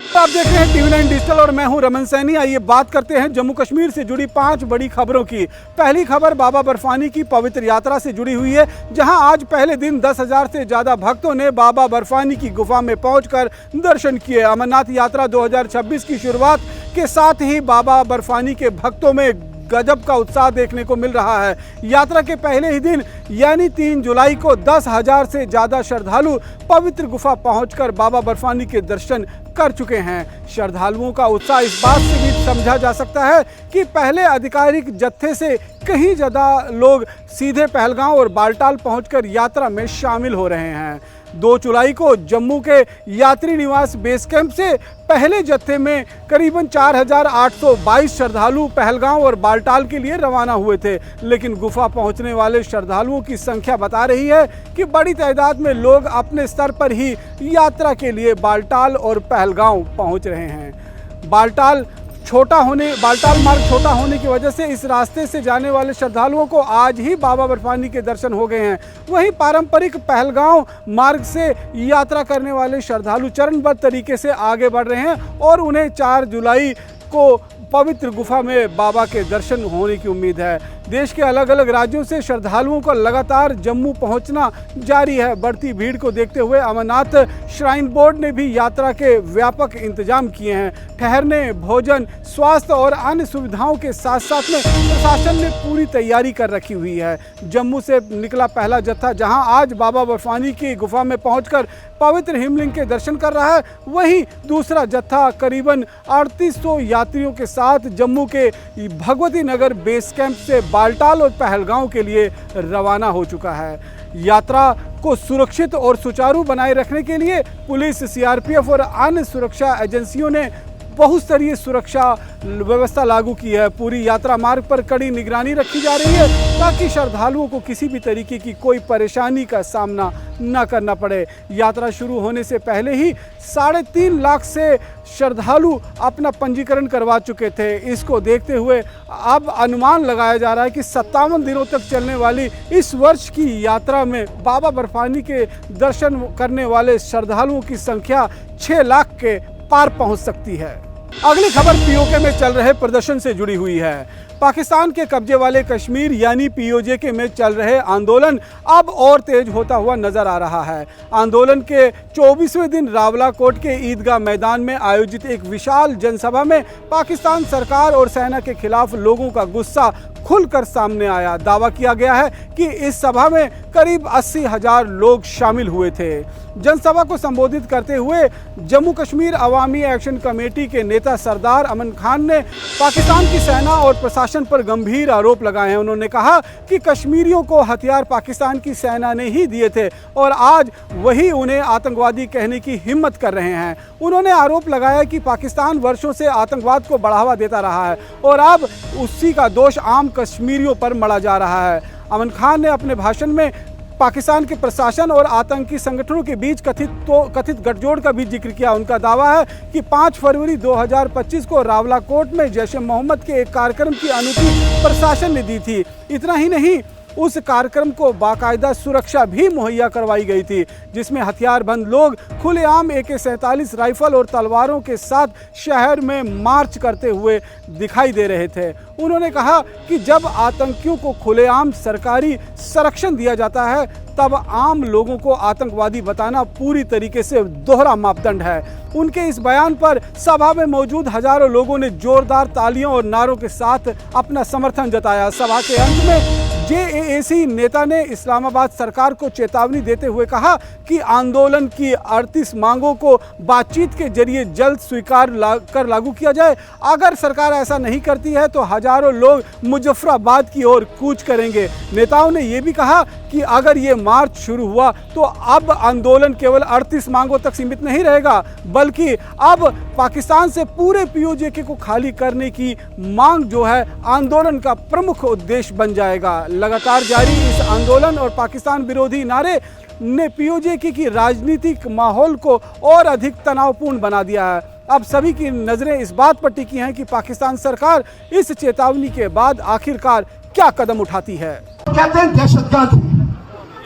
आप देख रहे हैं TV9 डिजिटल और मैं हूं रमन सैनी। आइए बात करते हैं जम्मू कश्मीर से जुड़ी 5 बड़ी खबरों की। पहली खबर बाबा बर्फानी की पवित्र यात्रा से जुड़ी हुई है, जहां आज पहले दिन 10,000 से ज्यादा भक्तों ने बाबा बर्फानी की गुफा में पहुंचकर दर्शन किए। अमरनाथ यात्रा 2026 की शुरुआत के साथ ही बाबा बर्फानी के भक्तों में गजब का उत्साह देखने को मिल रहा है। यात्रा के पहले ही दिन यानी 3 जुलाई को 10,000 से ज्यादा श्रद्धालु पवित्र गुफा पहुंचकर बाबा बर्फानी के दर्शन कर चुके हैं। श्रद्धालुओं का उत्साह इस बात से भी समझा जा सकता है कि पहले आधिकारिक जत्थे से कहीं ज्यादा लोग सीधे पहलगांव और बालटाल पहुंचकर यात्रा में शामिल हो रहे हैं। 2 जुलाई को जम्मू के यात्री निवास बेस कैंप से पहले जत्थे में करीबन 4,822 श्रद्धालु पहलगांव और बालटाल के लिए रवाना हुए थे, लेकिन गुफा पहुंचने वाले श्रद्धालुओं की संख्या बता रही है कि बड़ी तादाद में लोग अपने स्तर पर ही यात्रा के लिए बालटाल और पहलगांव पहुंच रहे हैं। बालटाल मार्ग छोटा होने की वजह से इस रास्ते से जाने वाले श्रद्धालुओं को आज ही बाबा बर्फानी के दर्शन हो गए हैं। वहीं पारंपरिक पहलगांव मार्ग से यात्रा करने वाले श्रद्धालु चरणबद्ध तरीके से आगे बढ़ रहे हैं और उन्हें 4 जुलाई को पवित्र गुफा में बाबा के दर्शन होने की उम्मीद है। देश के अलग अलग राज्यों से श्रद्धालुओं का लगातार जम्मू पहुंचना जारी है। बढ़ती भीड़ को देखते हुए अमरनाथ श्राइन बोर्ड ने भी यात्रा के व्यापक इंतजाम किए हैं। ठहरने, भोजन, स्वास्थ्य और अन्य सुविधाओं के साथ साथ में प्रशासन ने पूरी तैयारी कर रखी हुई है। जम्मू से निकला पहला जत्था जहां आज बाबा बर्फानी की गुफा में पहुंचकर पवित्र हिमलिंग के दर्शन कर रहा है, वहीं दूसरा जत्था करीबन 3800 यात्रियों के साथ जम्मू के भगवती नगर बेस कैंप से बालटाल और पहलगांव के लिए रवाना हो चुका है। यात्रा को सुरक्षित और सुचारू बनाए रखने के लिए पुलिस, CRPF और अन्य सुरक्षा एजेंसियों ने बहुस्तरीय सुरक्षा व्यवस्था लागू की है। पूरी यात्रा मार्ग पर कड़ी निगरानी रखी जा रही है ताकि श्रद्धालुओं को किसी भी तरीके की कोई परेशानी का सामना न करना पड़े। यात्रा शुरू होने से पहले ही 3.5 लाख से श्रद्धालु अपना पंजीकरण करवा चुके थे। इसको देखते हुए अब अनुमान लगाया जा रहा है कि 57 दिनों तक चलने वाली इस वर्ष की यात्रा में बाबा बर्फानी के दर्शन करने वाले श्रद्धालुओं की संख्या 6 लाख के पार पहुंच सकती है। अगली खबर POK में चल रहे प्रदर्शन से जुड़ी हुई है। पाकिस्तान के कब्जे वाले कश्मीर यानी POK में चल रहे आंदोलन अब और तेज होता हुआ नजर आ रहा है। आंदोलन के 24वें दिन रावलाकोट के ईदगाह मैदान में आयोजित एक विशाल जनसभा में पाकिस्तान सरकार और सेना के खिलाफ लोगों का गुस्सा खुलकर सामने आया। दावा किया गया है कि इस सभा में करीब 80,000 लोग शामिल हुए थे। जनसभा को संबोधित करते हुए जम्मू कश्मीर अवामी एक्शन कमेटी के नेता सरदार अमन खान ने पाकिस्तान की सेना और प्रशासन पर गंभीर आरोप लगाए हैं। उन्होंने कहा कि कश्मीरियों को हथियार पाकिस्तान की सेना ने ही दिए थे और आज वही उन्हें आतंकवादी कहने की हिम्मत कर रहे हैं। उन्होंने आरोप लगाया कि पाकिस्तान वर्षों से आतंकवाद को बढ़ावा देता रहा है और अब उसी का दोष आम कश्मीरियों पर मढ़ा जा रहा है। अमन खान ने अपने भाषण में पाकिस्तान के प्रशासन और आतंकी संगठनों के बीच कथित गठजोड़ का भी जिक्र किया। उनका दावा है कि 5 फरवरी 2025 को रावलाकोट में जैश-ए-मोहम्मद के एक कार्यक्रम की अनुमति प्रशासन ने दी थी। इतना ही नहीं, उस कार्यक्रम को बाकायदा सुरक्षा भी मुहैया करवाई गई थी, जिसमें हथियारबंद लोग खुलेआम AK-47 राइफल और तलवारों के साथ शहर में मार्च करते हुए दिखाई दे रहे थे। उन्होंने कहा कि जब आतंकियों को खुलेआम सरकारी संरक्षण दिया जाता है, तब आम लोगों को आतंकवादी बताना पूरी तरीके से दोहरा मापदंड है। उनके इस बयान पर सभा में मौजूद हजारों लोगों ने जोरदार तालियों और नारों के साथ अपना समर्थन जताया। सभा के अंत में JAAC नेता ने इस्लामाबाद सरकार को चेतावनी देते हुए कहा कि आंदोलन की 38 मांगों को बातचीत के जरिए जल्द स्वीकार कर लागू किया जाए। अगर सरकार ऐसा नहीं करती है तो हजारों लोग मुजफ्फराबाद की ओर कूच करेंगे। नेताओं ने यह भी कहा कि अगर ये मार्च शुरू हुआ तो अब आंदोलन केवल 38 मांगों तक सीमित नहीं रहेगा, बल्कि अब पाकिस्तान से पूरे POK को खाली करने की मांग जो है आंदोलन का प्रमुख उद्देश्य बन जाएगा। लगातार जारी इस आंदोलन और पाकिस्तान विरोधी नारे ने POK की राजनीतिक माहौल को और अधिक तनावपूर्ण बना दिया है। अब सभी की नजरें इस बात पर टिकी हैं कि पाकिस्तान सरकार इस चेतावनी के बाद आखिरकार क्या कदम उठाती है। कहते हैं दहशतगर्द,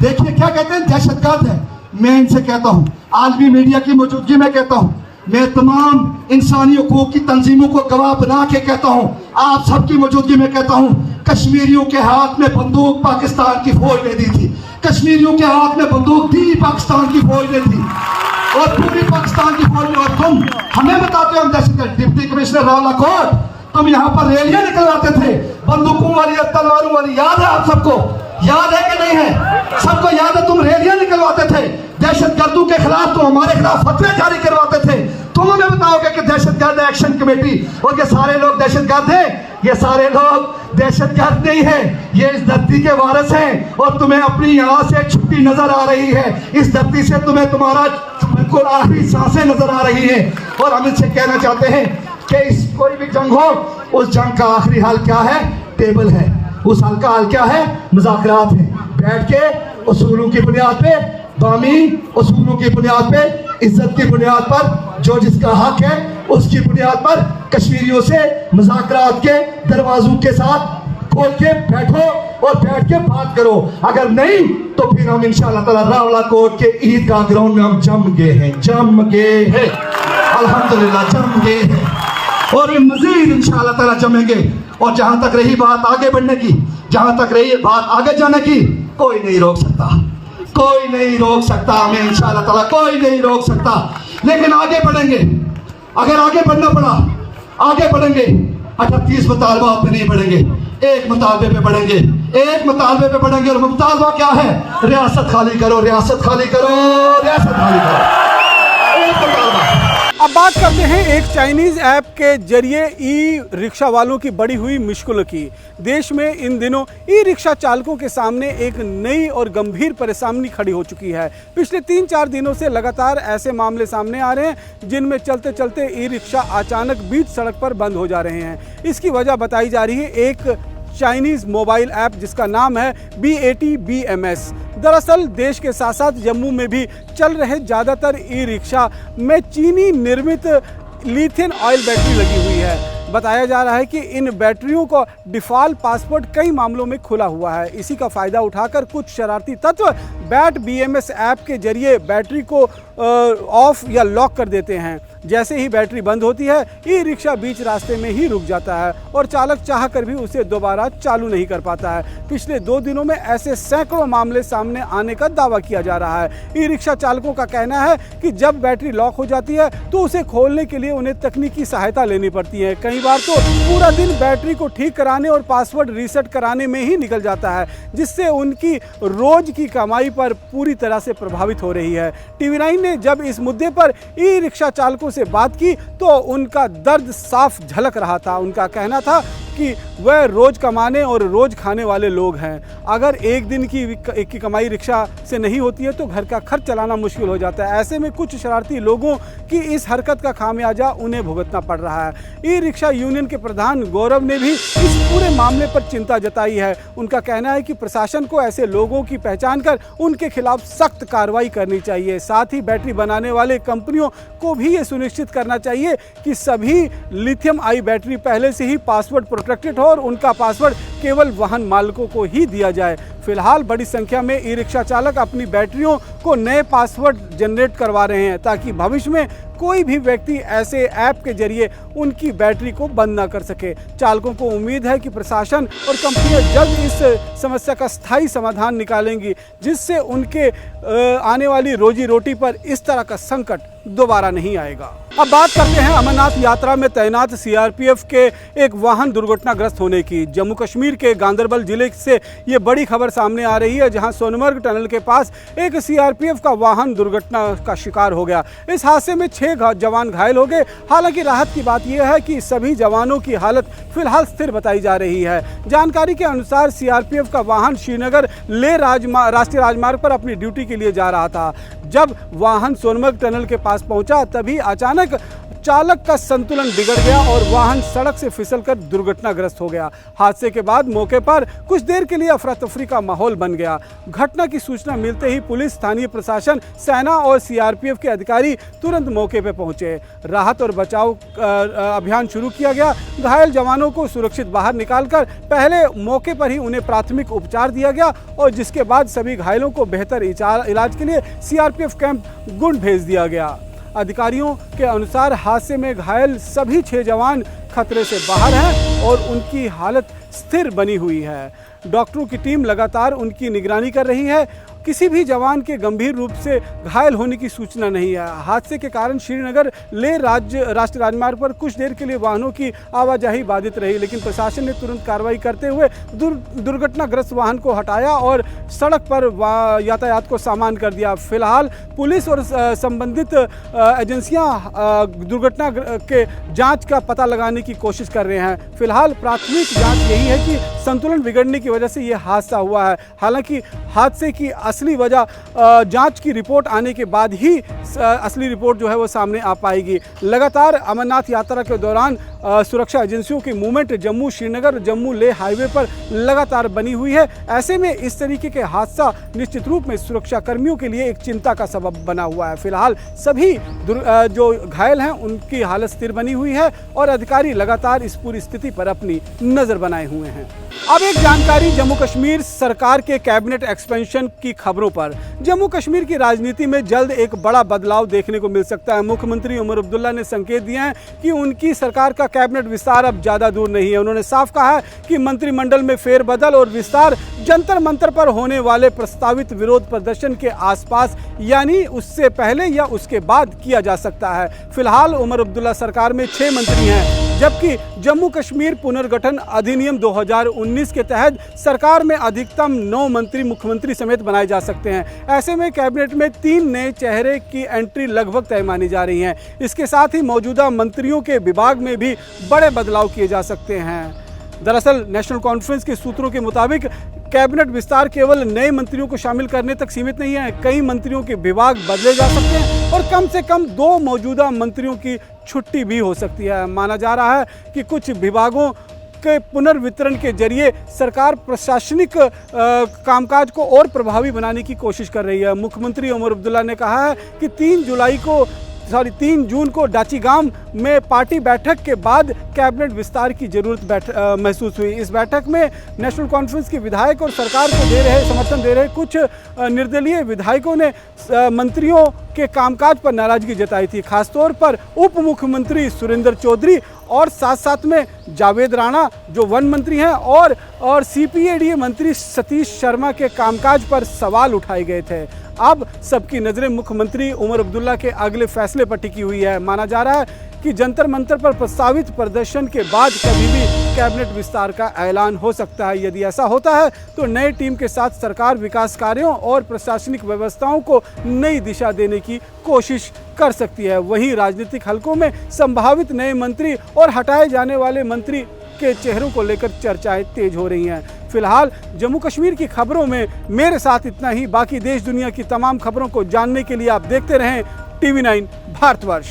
देखिए क्या कहते हैं, दहशतगर्द है। मैं इनसे कहता हूं, आज भी मीडिया की मौजूदगी में कहता हूं, मैं तमाम इंसानी हकूक की तंजीमों को गवाह बना के कहता हूँ, आप सबकी मौजूदगी में कहता हूँ, कश्मीरियों के हाथ में बंदूक पाकिस्तान की फौज ने दी थी। कश्मीरियों के हाथ में बंदूक थी पाकिस्तान की फौज ने थी, और पूरी पाकिस्तान की फौज में। और तुम हमें बताते हो हम दहशतगर्द। डिप्टी कमिश्नर रावला कोट, तुम यहाँ पर रैलियां निकलवाते थे बंदूकों वाली, तलवारों वाली, याद है आप सबको? याद है कि नहीं है? सबको याद है, तुम रैलियां निकलवाते थे दहशतगर्दों के खिलाफ, तो हमारे खिलाफ फतवे जारी करवाते थे। तुम हमें बताओगे कि दहशतगर्द एक्शन कमेटी और ये सारे लोग दहशतगर्द हैं? ये सारे लोग दहशतगर्द नहीं है, ये इस धरती के वारिस हैं, और तुम्हें अपनी यहाँ से छुट्टी नजर आ रही है। इस धरती से तुम्हें तुम्हारा बिल्कुल आखिरी सांसें नजर आ रही है। और हम इनसे कहना चाहते हैं कि इस कोई भी जंग हो, उस जंग का आखिरी हल क्या है? टेबल है। उस हल का हल क्या है? मुज़ाकरात है। बैठ के उसूलों की बुनियाद पे, बामी उसूलों की बुनियाद पे, इज्जत की बुनियाद पर, जो जिसका हक है उसकी बुनियाद पर कश्मीरियों से मुज़ाकरात के दरवाजों के साथ खोल के बैठो और बैठ के बात करो। अगर नहीं तो फिर हम इंशाअल्लाह ताला रावला कोट के ईदगाह ग्राउंड में हम जम गए हैं, अल्हम्दुलिल्लाह जम गए हैं, और मजीद इंशाअल्लाह ताला जमेंगे। और जहां तक रही बात आगे बढ़ने की, जहां तक रही बात आगे जाने की, कोई नहीं रोक सकता, कोई नहीं रोक सकता हमें, इंशाअल्लाह ताला कोई नहीं रोक सकता। लेकिन आगे बढ़ेंगे, अगर आगे बढ़ना पड़ा आगे बढ़ेंगे। 38 मुतालबा पे नहीं बढ़ेंगे, एक मुतालबे पे बढ़ेंगे, एक मुतालबे पे बढ़ेंगे। और मुतालबा क्या है? रियासत खाली करो, रियासत खाली करो, रियासत खाली करो, एक मुतालबा। अब बात करते हैं एक चाइनीज ऐप के जरिए ई रिक्शा वालों की बढ़ी हुई मुश्किलों की। देश में इन दिनों ई रिक्शा चालकों के सामने एक नई और गंभीर परेशानी खड़ी हो चुकी है। पिछले 3-4 दिनों से लगातार ऐसे मामले सामने आ रहे हैं जिनमें चलते चलते ई रिक्शा अचानक बीच सड़क पर बंद हो जा रहे हैं। इसकी वजह बताई जा रही है एक चाइनीज मोबाइल ऐप जिसका नाम है BAT-BMS। दरअसल देश के साथ साथ जम्मू में भी चल रहे ज़्यादातर ई रिक्शा में चीनी निर्मित लिथियम ऑयल बैटरी लगी हुई है। बताया जा रहा है कि इन बैटरियों का डिफ़ॉल्ट पासवर्ड कई मामलों में खुला हुआ है। इसी का फ़ायदा उठाकर कुछ शरारती तत्व BAT-BMS ऐप के जरिए बैटरी को ऑफ या लॉक कर देते हैं। जैसे ही बैटरी बंद होती है, ई रिक्शा बीच रास्ते में ही रुक जाता है और चालक चाह कर भी उसे दोबारा चालू नहीं कर पाता है। पिछले 2 दिनों में ऐसे सैकड़ों मामले सामने आने का दावा किया जा रहा है। ई रिक्शा चालकों का कहना है कि जब बैटरी लॉक हो जाती है तो उसे खोलने के लिए उन्हें तकनीकी सहायता लेनी पड़ती है। कई बार तो पूरा दिन बैटरी को ठीक कराने और पासवर्ड रीसेट कराने में ही निकल जाता है, जिससे उनकी रोज की कमाई पर पूरी तरह से प्रभावित हो रही है। TV9 ने जब इस मुद्दे पर ई रिक्शा चालकों से बात की तो उनका दर्द साफ झलक रहा था। उनका कहना था कि वह रोज कमाने और रोज खाने वाले लोग हैं। अगर एक दिन की कमाई रिक्शा से नहीं होती है तो घर का खर्च चलाना मुश्किल हो जाता है। ऐसे में कुछ शरारती लोगों की इस हरकत का खामियाजा उन्हें भुगतना पड़ रहा है। ई रिक्शा यूनियन के प्रधान गौरव ने भी इस पूरे मामले पर चिंता जताई है। उनका कहना है कि प्रशासन को ऐसे लोगों की पहचान कर उनके खिलाफ सख्त कार्रवाई करनी चाहिए। साथ ही बैटरी बनाने वाले कंपनियों को भी ये सुनिश्चित करना चाहिए कि सभी लिथियम आई बैटरी पहले से ही पासवर्ड प्रोटेक्टेड हो और उनका पासवर्ड केवल वाहन मालिकों को ही दिया जाए। फिलहाल बड़ी संख्या में ई रिक्शा चालक अपनी बैटरियों को नए पासवर्ड जनरेट करवा रहे हैं ताकि भविष्य में कोई भी व्यक्ति ऐसे ऐप के जरिए उनकी बैटरी को बंद न कर सके। चालकों को उम्मीद है कि प्रशासन और कंपनियां जल्द इस समस्या का स्थायी समाधान निकालेंगी, जिससे उनके आने वाली रोजी रोटी पर इस तरह का संकट दोबारा नहीं आएगा। अब बात करते हैं अमरनाथ यात्रा में तैनात CRPF के एक वाहन दुर्घटनाग्रस्त होने की। जम्मू कश्मीर के गांदरबल जिले से ये बड़ी खबर सामने आ रही है, जहां सोनमर्ग टनल के पास एक CRPF का वाहन दुर्घटना का शिकार हो गया। इस हादसे में 6 जवान घायल हो गए। हालांकि राहत की बात यह है कि सभी जवानों की हालत फिलहाल स्थिर बताई जा रही है। जानकारी के अनुसार CRPF का वाहन श्रीनगर लेह राष्ट्रीय राजमार्ग पर अपनी ड्यूटी के लिए जा रहा था। जब वाहन सोनमर्ग टनल के पास पहुंचा तभी अचानक चालक का संतुलन बिगड़ गया और वाहन सड़क से फिसलकर दुर्घटनाग्रस्त हो गया। हादसे के बाद मौके पर कुछ देर के लिए अफरा तफरी का माहौल बन गया। घटना की सूचना मिलते ही पुलिस, स्थानीय प्रशासन, सेना और CRPF के अधिकारी तुरंत मौके पर पहुंचे। राहत और बचाव अभियान शुरू किया गया। घायल जवानों को सुरक्षित बाहर निकालकर पहले मौके पर ही उन्हें प्राथमिक उपचार दिया गया और जिसके बाद सभी घायलों को बेहतर इलाज के लिए CRPF कैंप गुंड भेज दिया गया। अधिकारियों के अनुसार हादसे में घायल सभी 6 जवान खतरे से बाहर हैं और उनकी हालत स्थिर बनी हुई है। डॉक्टरों की टीम लगातार उनकी निगरानी कर रही है। किसी भी जवान के गंभीर रूप से घायल होने की सूचना नहीं है। हादसे के कारण श्रीनगर लेह राष्ट्रीय राजमार्ग पर कुछ देर के लिए वाहनों की आवाजाही बाधित रही, लेकिन प्रशासन ने तुरंत कार्रवाई करते हुए दुर्घटनाग्रस्त वाहन को हटाया और सड़क पर यातायात को सामान्य कर दिया। फिलहाल पुलिस और संबंधित एजेंसियां दुर्घटना के जांच का पता लगाने की कोशिश कर रहे हैं। फिलहाल प्राथमिक जांच यही है कि संतुलन बिगड़ने की वजह से यह हादसा हुआ है। हालांकि हादसे की असली वजह जांच की रिपोर्ट आने के बाद ही असली रिपोर्ट जो है वो सामने आ पाएगी। लगातार अमरनाथ यात्रा के दौरान सुरक्षा एजेंसियों की मूवमेंट जम्मू श्रीनगर जम्मू लेह हाईवे पर लगातार बनी हुई है। ऐसे में इस तरीके के हादसा निश्चित रूप में सुरक्षा कर्मियों के लिए एक चिंता का सबब बना हुआ है। फिलहाल सभी जो घायल हैं उनकी हालत स्थिर बनी हुई है और अधिकारी लगातार इस पूरी स्थिति पर अपनी नजर बनाए हुए हैं। अब एक जानकारी जम्मू कश्मीर सरकार के कैबिनेट एक्सपेंशन की खबरों पर। जम्मू कश्मीर की राजनीति में जल्द एक बड़ा बदलाव देखने को मिल सकता है। मुख्यमंत्री उमर अब्दुल्ला ने संकेत दिए हैं कि उनकी सरकार का कैबिनेट विस्तार अब ज्यादा दूर नहीं है। उन्होंने साफ कहा है कि मंत्रिमंडल में फेरबदल और विस्तार जंतर मंतर पर होने वाले प्रस्तावित विरोध प्रदर्शन के आसपास यानी उससे पहले या उसके बाद किया जा सकता है। फिलहाल उमर अब्दुल्ला सरकार में 6 मंत्री हैं, जबकि जम्मू कश्मीर पुनर्गठन अधिनियम 2019 के तहत सरकार में अधिकतम 9 मंत्री मुख्यमंत्री समेत बनाए जा सकते हैं। ऐसे में कैबिनेट में 3 नए चेहरे की एंट्री लगभग तय मानी जा रही है। इसके साथ ही मौजूदा मंत्रियों के विभाग में भी बड़े बदलाव किए जा सकते हैं। दरअसल नेशनल कॉन्फ्रेंस के सूत्रों के मुताबिक कैबिनेट विस्तार केवल नए मंत्रियों को शामिल करने तक सीमित नहीं है। कई मंत्रियों के विभाग बदले जा सकते हैं और कम से कम 2 मौजूदा मंत्रियों की छुट्टी भी हो सकती है। माना जा रहा है कि कुछ विभागों के पुनर्वितरण के जरिए सरकार प्रशासनिक कामकाज को और प्रभावी बनाने की कोशिश कर रही है। मुख्यमंत्री उमर अब्दुल्ला ने कहा है कि 3 जून को डाचीगाम में पार्टी बैठक के बाद कैबिनेट विस्तार की जरूरत महसूस हुई। इस बैठक में नेशनल कॉन्फ्रेंस के विधायक और सरकार को समर्थन दे रहे कुछ निर्दलीय विधायकों ने मंत्रियों के कामकाज पर नाराजगी जताई थी, खासतौर पर उप मुख्यमंत्री सुरेंद्र चौधरी और साथ में जावेद राणा जो वन मंत्री हैं और CPADA मंत्री सतीश शर्मा के कामकाज पर सवाल उठाए गए थे। अब सबकी नज़रें मुख्यमंत्री उमर अब्दुल्ला के अगले फैसले पर टिकी हुई है। माना जा रहा है कि जंतर मंतर पर प्रस्तावित प्रदर्शन के बाद कभी भी कैबिनेट विस्तार का ऐलान हो सकता है। यदि ऐसा होता है तो नई टीम के साथ सरकार विकास कार्यों और प्रशासनिक व्यवस्थाओं को नई दिशा देने की कोशिश कर सकती है। वहीं राजनीतिक हलकों में संभावित नए मंत्री और हटाए जाने वाले मंत्री के चेहरों को लेकर चर्चाएं तेज हो रही हैं। फिलहाल जम्मू कश्मीर की खबरों में मेरे साथ इतना ही। बाकी देश दुनिया की तमाम खबरों को जानने के लिए आप देखते रहें TV9 भारतवर्ष।